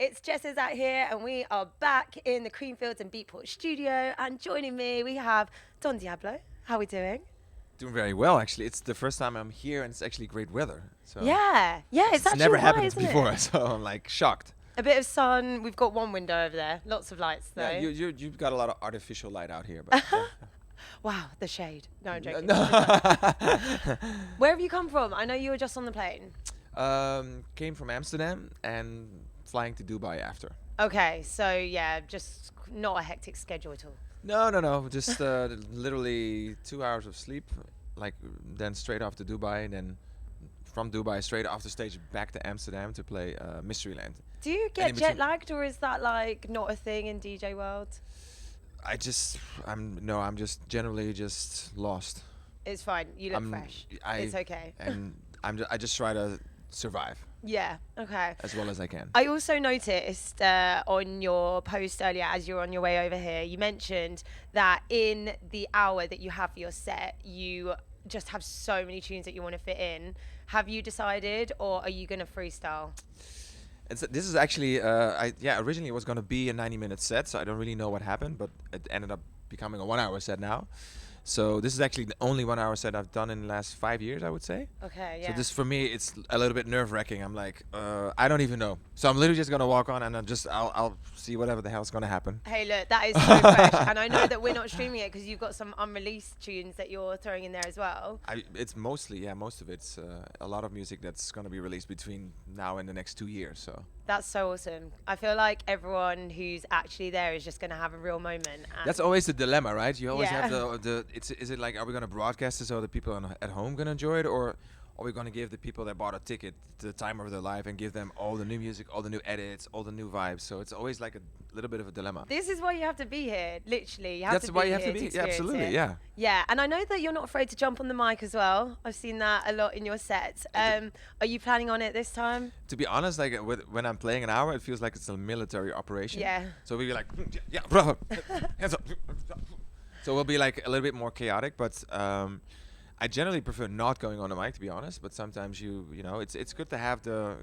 It's Jess Iszatt here, and we are back in the Creamfields and Beatport Studio. And joining me, we have Don Diablo. How are we doing? Doing very well, actually. It's the first time I'm here, and it's actually great weather. So Yeah, it's actually never all right, happened isn't before, it? so I'm like shocked. A bit of sun. We've got one window over there. Lots of lights, though. Yeah, you've got a lot of artificial light out here, but Wow, the shade. No, I'm joking. no. Where have you come from? I know you were just on the plane. Came from Amsterdam and flying to Dubai after. Okay, so yeah, just not a hectic schedule at all. No. Just literally 2 hours of sleep, like then straight off to Dubai, and then from Dubai straight after stage back to Amsterdam to play Mysteryland. Do you And get in jet between- lagged, or is that like not a thing in DJ world? I'm just generally just lost. It's fine. You look I'm- fresh. I- It's okay. And I just try to survive Yeah. Okay. as well as I can. I also noticed on your post earlier, as you were on your way over here, you mentioned that in the hour that you have for your set, you just have so many tunes that you want to fit in. Have you decided, or are you going to freestyle? This is actually, originally it was going to be a 90-minute set, so I don't really know what happened, but it ended up becoming a 1-hour set now. So this is actually the only 1-hour set I've done in the last 5 years, I would say. Okay, yeah. So this, for me, it's a little bit nerve-wracking. I'm like, I don't even know. So I'm literally just going to walk on, and I'll see whatever the hell's going to happen. Hey, look, that is so fresh. And I know that we're not streaming it because you've got some unreleased tunes that you're throwing in there as well. It's mostly, most of it's a lot of music that's going to be released between now and the next 2 years. So That's so awesome. I feel like everyone who's actually there is just going to have a real moment. And that's always the dilemma, right? You always Yeah. have is it like, are we going to broadcast it so the people at home going to enjoy it, or are we going to give the people that bought a ticket the time of their life and give them all the new music, all the new edits, all the new vibes? So it's always like a little bit of a dilemma. This is why you have to be here, literally. That's why you have to be. Yeah, experience absolutely. it. Yeah. Yeah, and I know that you're not afraid to jump on the mic as well. I've seen that a lot in your sets. Are you planning on it this time? To be honest, like when I'm playing an hour, it feels like it's a military operation. Yeah. So we'll be like, yeah, brother, hands up. So we'll be like a little bit more chaotic, but I generally prefer not going on the mic, to be honest. But sometimes you know, it's good to have the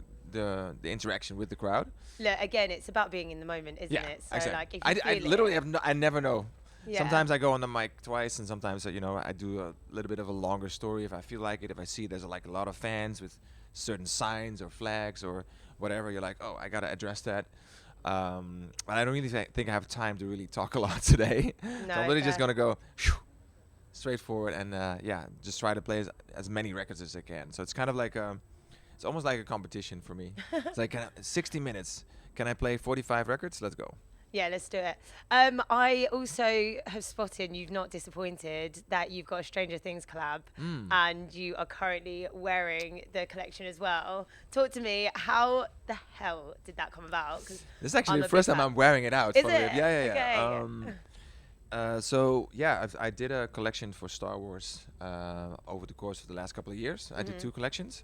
interaction with the crowd. Look, again, it's about being in the moment, isn't it? So exactly. like, if you I feel literally it, have I never know. Yeah. Sometimes I go on the mic twice, and sometimes I do a little bit of a longer story if I feel like it. If I see there's like a lot of fans with certain signs or flags or whatever, you're like, oh, I gotta address that. But I don't really think I have time to really talk a lot today. So I'm literally just fair. gonna go straight forward and just try to play as many records as I can. So it's kind of like it's almost like a competition for me. It's like 60 minutes. Can I play 45 records? Let's go. Yeah, let's do it. I also have spotted, you've not disappointed, that you've got a Stranger Things collab and you are currently wearing the collection as well. Talk to me, how the hell did that come about? 'Cause This is actually I'm the a first big time fan. I'm wearing it out. Is for it. it? Yeah. Okay. So yeah, I did a collection for Star Wars over the course of the last couple of years. I did 2 collections,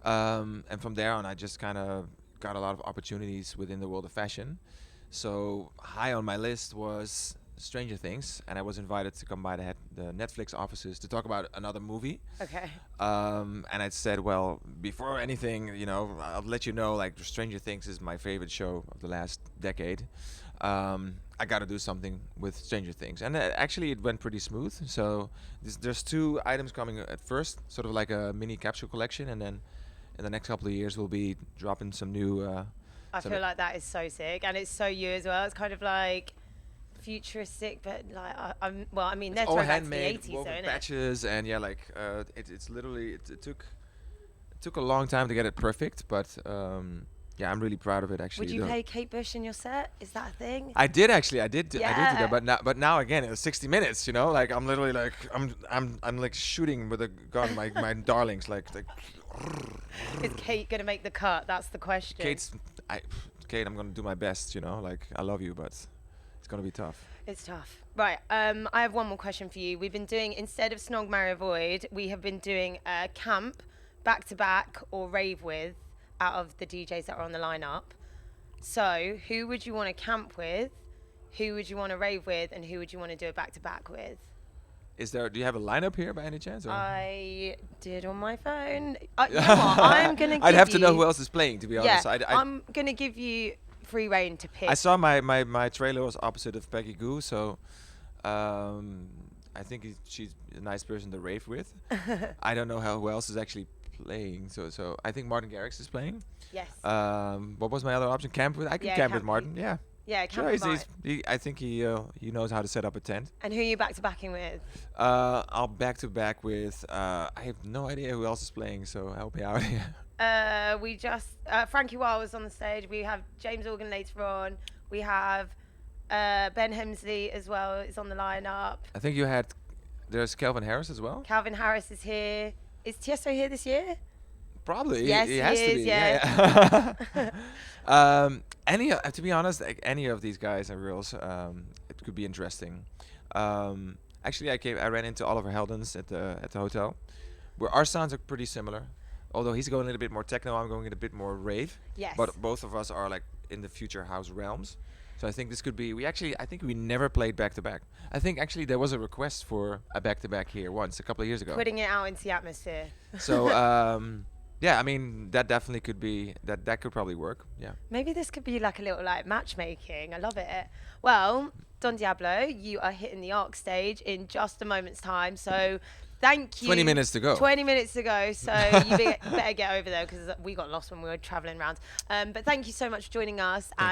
and from there on, I just kind of got a lot of opportunities within the world of fashion. So high on my list was Stranger Things, and I was invited to come by the Netflix offices to talk about another movie. Okay. And I said, well, before anything, I'll let you know, like, Stranger Things is my favorite show of the last decade. I got to do something with Stranger Things. And actually, it went pretty smooth. So there's 2 items coming at first, sort of like a mini capsule collection. And then in the next couple of years, we'll be dropping some new... I feel like that is so sick, and it's so you as well. It's kind of like futuristic, but like I mean, they're all throwing back to the handmade, 80s, though, woven isn't it? patches, and it's literally it took a long time to get it perfect, but I'm really proud of it actually. Would you play Kate Bush in your set? Is that a thing? I did actually. I did do Yeah. that, but now again, it's 60 minutes. Like I'm literally like I'm like shooting with a gun. My darlings like. Is Kate gonna make the cut? That's the question. Kate, I'm gonna do my best. Like I love you, but it's gonna be tough. It's tough. Right. I have one more question for you. We've been doing, instead of Snog, Marry, Avoid, we have been doing camp, back to back, or rave with out of the DJs that are on the lineup. So, who would you want to camp with? Who would you want to rave with? And who would you want to do a back to back with? Do you have a lineup here by any chance? Or? I did on my phone. You know what? I'm gonna. I'd have to know who else is playing, to be honest. Yeah, I'm gonna give you free reign to pick. I saw my trailer was opposite of Peggy Goo, so I think she's a nice person to rave with. I don't know who else is actually playing. So I think Martin Garrix is playing. Yes. What was my other option? Camp with. I could camp with Martin. Yeah. Yeah, Sure, I think he knows how to set up a tent. And who are you back to backing with? I'll back to back with. I have no idea who else is playing, so help me out here. We just Frankie Wild was on the stage. We have James Organ later on. We have Ben Hemsley as well is on the lineup. I think there's Calvin Harris as well. Calvin Harris is here. Is Tiesto here this year? Probably. Yes, he has to be. Yeah. To be honest, like, any of these guys and girls, it could be interesting. Actually, I ran into Oliver Heldens at the hotel, where our sounds are pretty similar. Although he's going a little bit more techno, I'm going a bit more rave. Yes. But both of us are like in the future house realms. So I think this could be. I think we never played back to back. I think actually there was a request for a back to back here once a couple of years ago. Putting it out into the atmosphere. So yeah, I mean that definitely could be that could probably work. Yeah. Maybe this could be like a little like matchmaking. I love it. Well, Don Diablo, you are hitting the ARC stage in just a moment's time. So thank you. 20 minutes to go. 20 minutes to go. So you better get over there because we got lost when we were traveling around. But thank you so much for joining us.